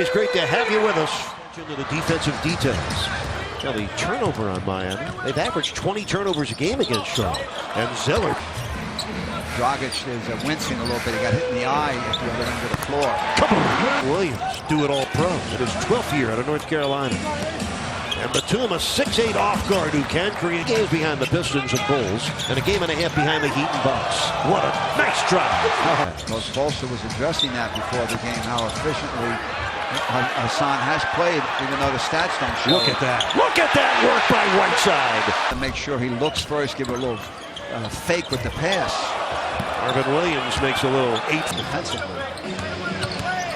always great to have you with us. Into the defensive details. Now the turnover on Miami. They've averaged 20 turnovers a game against Charlotte. And Zeller. Dragic is wincing a little bit. He got hit in the eye at the other end of the floor. Come on. Williams, do it all pro. In his 12th year out of North Carolina. And Batum, a 6'8" off guard who can create games behind the Pistons and Bulls. And a game and a half behind the Heat and Bucks. What a nice drive. Coach Bolster was addressing that before the game, how efficiently Hassan has played, even though the stats don't show. Look at that. Look at that work by Whiteside. To make sure he looks first, give it a little fake with the pass. Marvin Williams makes a little 8 defensively.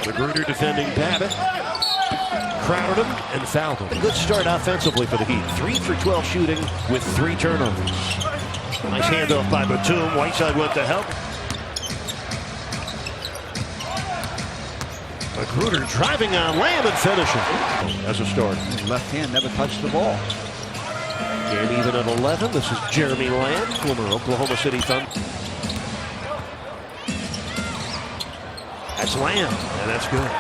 Magruder defending Babbitt. Crowded him and fouled him. A good start offensively for the Heat. 3 for 12 shooting with 3 turnovers. Nice handoff by Batum. Whiteside went to help. Magruder driving on Lamb and finishing as a start. Left hand never touched the ball. Game even at 11. This is Jeremy Lamb, former Oklahoma City Thunder. That's Lamb, and that's good.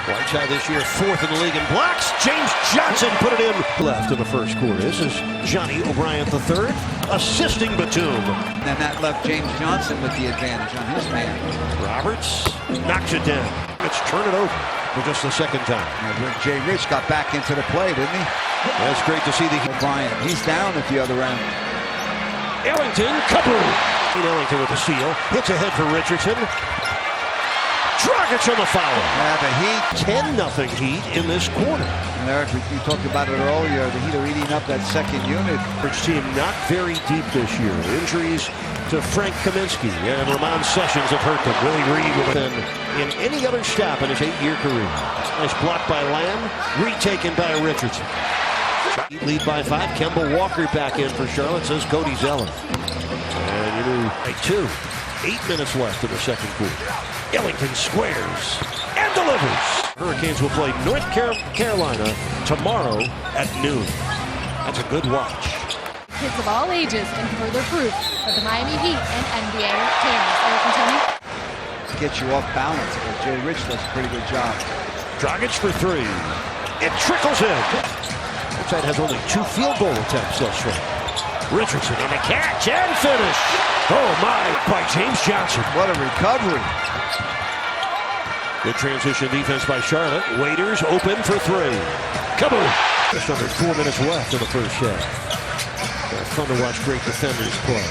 Whiteside this year 4th in the league in blocks. James Johnson put it in left in the first quarter. This is Johnny O'Brien III assisting Batum. And that left James Johnson with the advantage on his man. Roberts knocks it down. Let's turn it over for just the second time. Jay Rich got back into the play, didn't he? That's great to see the O'Brien. He's down at the other end. Ellington, kaboom! Ellington with the steal. Hits ahead for Richardson. Dragic on the foul. Yeah, the Heat. 10-0 Heat in this quarter. And Eric, you talked about it earlier. The Heat are eating up that second unit. First team not very deep this year. Injuries to Frank Kaminsky and Lamont Sessions have hurt them. Willie Reed with them in any other stop in his 8-year career. Nice block by Lamb. Retaken by Richardson. Lead by 5. Kemba Walker back in for Charlotte, says Cody Zeller. And you knew by 2. 8 minutes left in the second quarter. Ellington squares and delivers. Hurricanes will play North Carolina tomorrow at noon. That's a good watch. Kids of all ages and further proof of the Miami Heat and NBA teams. Eric and Tony. To get you off balance, but Jay Rich does a pretty good job. Dragic for 3. It trickles in. Whiteside has only 2 field goal attempts thus far. Richardson on the catch and finish. Oh my, by James Johnson. What a recovery. Good transition defense by Charlotte. Waiters open for 3. Kaboom! Just under 4 minutes left in the first half. Fun to watch great defenders play.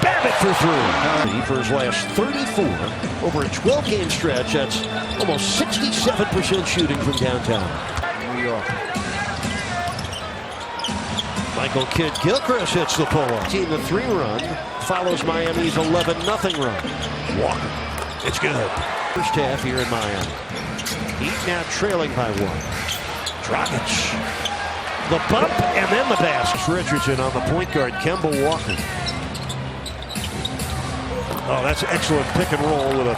Babbitt for 3. For his last 34 over a 12-game stretch. That's almost 67% shooting from downtown. New York. Michael Kidd-Gilchrist hits the pull-up. Team the 3 run follows Miami's 11-0 run. Walker. It's good. First half here in Miami. Heat now trailing by 1. Dragic. The bump and then the basket. Richardson on the point guard. Kemba Walker. Oh, that's excellent pick and roll with a...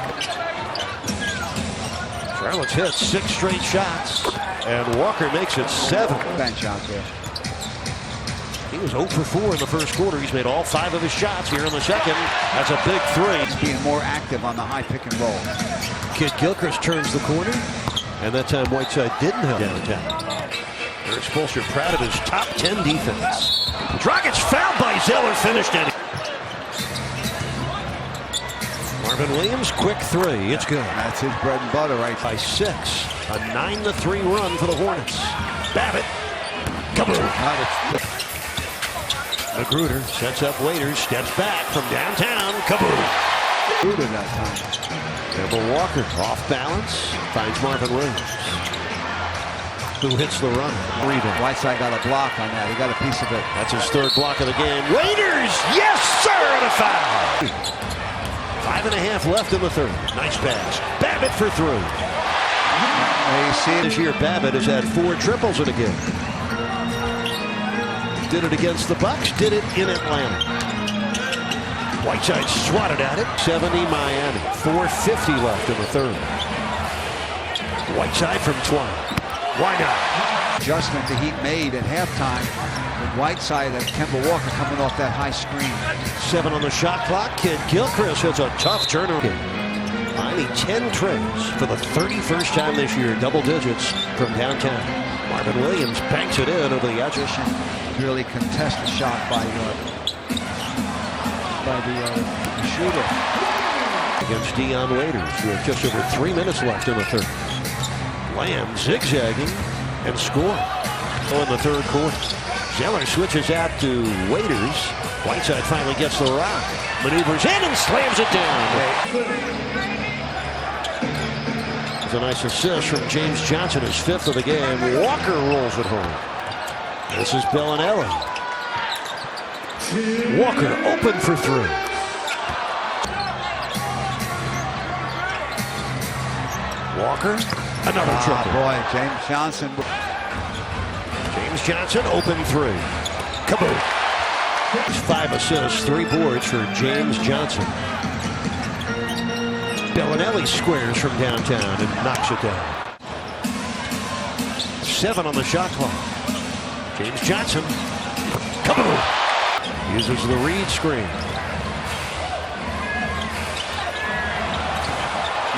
Charlotte's hit 6 straight shots. And Walker makes it 7. Bench out there. He was 0 for 4 in the first quarter. He's made all 5 of his shots here in the second. That's a big 3. He's being more active on the high pick and roll. Kidd-Gilchrist turns the corner. And that time Whiteside didn't help downtown. Eric Spoelstra proud of his top 10 defense. Dragic fouled by Zeller, finished in. Marvin Williams, quick 3. It's good. That's his bread and butter right by 6. A 9-3 run for the Hornets. Babbitt. Kaboom. Magruder sets up Waiters, steps back from downtown. Kaboom! Magruder that time. Kemba Walker off balance, finds Marvin Williams, who hits the run. Rebound. Whiteside got a block on that. He got a piece of it. That's his 3rd block of the game. Waiters! Yes, sir! And a foul! 5.5 left in the 3rd. Nice pass. Babbitt for 3. There you see it. This year, Babbitt has had 4 triples in a game. Did it against the Bucks, did it in Atlanta. Whiteside swatted at it. 70 Miami. 4:50 left in the 3rd. Whiteside from 20. Why not? Adjustment the Heat made at halftime with Whiteside and Kemba Walker coming off that high screen. 7 on the shot clock. Kidd-Gilchrist hits a tough turnover. Miami 10 trays for the 31st time this year, double digits from downtown. Marvin Williams banks it in over the edge. Really contested shot by the shooter. Against Dion Waiters with just over 3 minutes left in the third. Lamb zigzagging and score in the third quarter. Zeller switches out to Waiters. Whiteside finally gets the rock. Maneuvers in and slams it down. It's a nice assist from James Johnson, his 5th of the game. Walker rolls it home. This is Bellinelli. Walker open for 3. Walker, another triple. Boy, James Johnson. James Johnson, open 3. Kaboom. 5 assists, 3 boards for James Johnson. Bellinelli squares from downtown and knocks it down. 7 on the shot clock. James Johnson. Kaboom. Uses the read screen.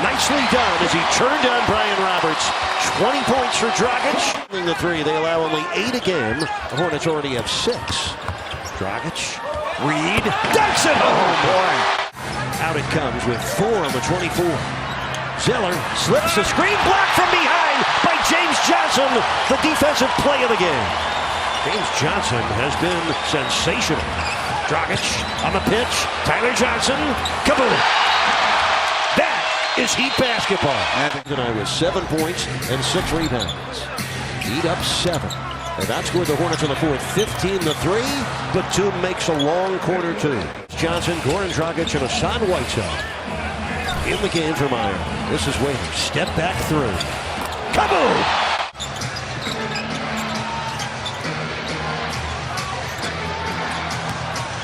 Nicely done as he turned on Brian Roberts. 20 points for Dragic. In the 3, they allow only 8 a game. The Hornets already have 6. Dragic, Reed, dunks it home. Boy. Out it comes with 4 on the 24. Zeller slips the screen, blocked from behind by James Johnson, the defensive play of the game. James Johnson has been sensational. Dragic on the pitch, Tyler Johnson, kaboom. That is Heat basketball. Tonight with 7 points and 6 rebounds. Heat up 7. They've outscored the Hornets in the 4th, 15-3. Batum makes a long corner 2. Johnson, Goran Dragic, and Hassan Whiteside in the game for Miami. This is Waiters. Step back 3. Kaboom!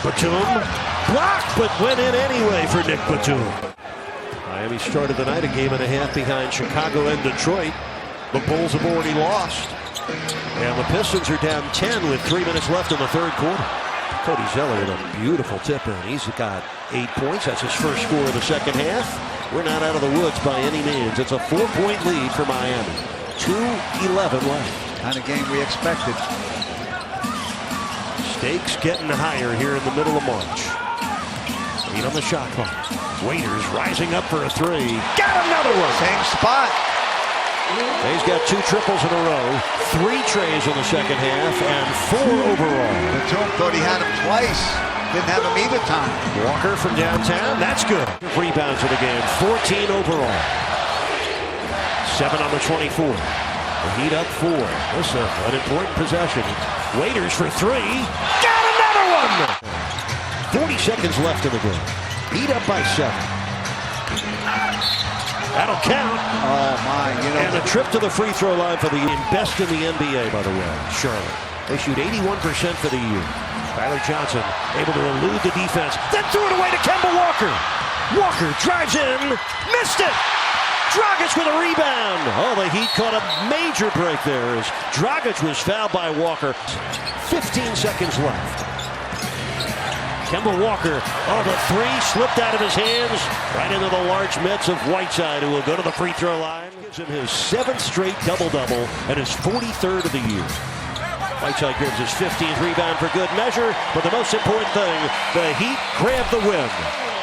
Batum blocked, but went in anyway for Nick Batum. Miami started the night a game and a half behind Chicago and Detroit. The Bulls have already lost. And the Pistons are down 10 with 3 minutes left in the third quarter. Cody Zeller with a beautiful tip-in. He's got 8 points. That's his first score of the second half. We're not out of the woods by any means. It's a 4-point lead for Miami. 2:11 left. Kind of game we expected. Stakes getting higher here in the middle of March. 8 on the shot clock. Waiters rising up for a 3. Got another one. Same spot. He's got 2 triples in a row, 3 trays in the second half, and 4 overall. Batum thought he had him twice. Didn't have him either time. Walker from downtown, that's good. Rebounds in the game, 14 overall. 7 on the 24. The Heat up 4. This is an important possession. Waiters for 3. Got another one! 40 seconds left in the game. Heat up by 7. That'll count. Oh, my. And a trip to the free throw line for the best in the NBA, by the way, Charlotte. They shoot 81% for the year. Tyler Johnson able to elude the defense, then threw it away to Kemba Walker. Walker drives in, missed it. Dragic with a rebound. Oh, the Heat caught a major break there as Dragic was fouled by Walker. 15 seconds left. Kemba Walker, the 3 slipped out of his hands, right into the large mitts of Whiteside, who will go to the free throw line. Gives him his 7th straight double-double and his 43rd of the year. Whiteside grabs his 15th rebound for good measure, but the most important thing, the Heat grabbed the win.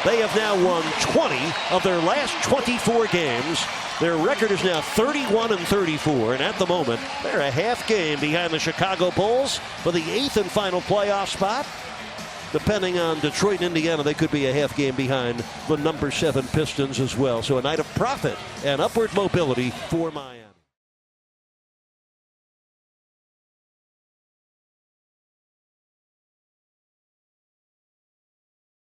They have now won 20 of their last 24 games. Their record is now 31-34, and at the moment, they're a half game behind the Chicago Bulls for the 8th and final playoff spot. Depending on Detroit and Indiana, they could be a half game behind the number 7 Pistons as well. So a night of profit and upward mobility for Miami.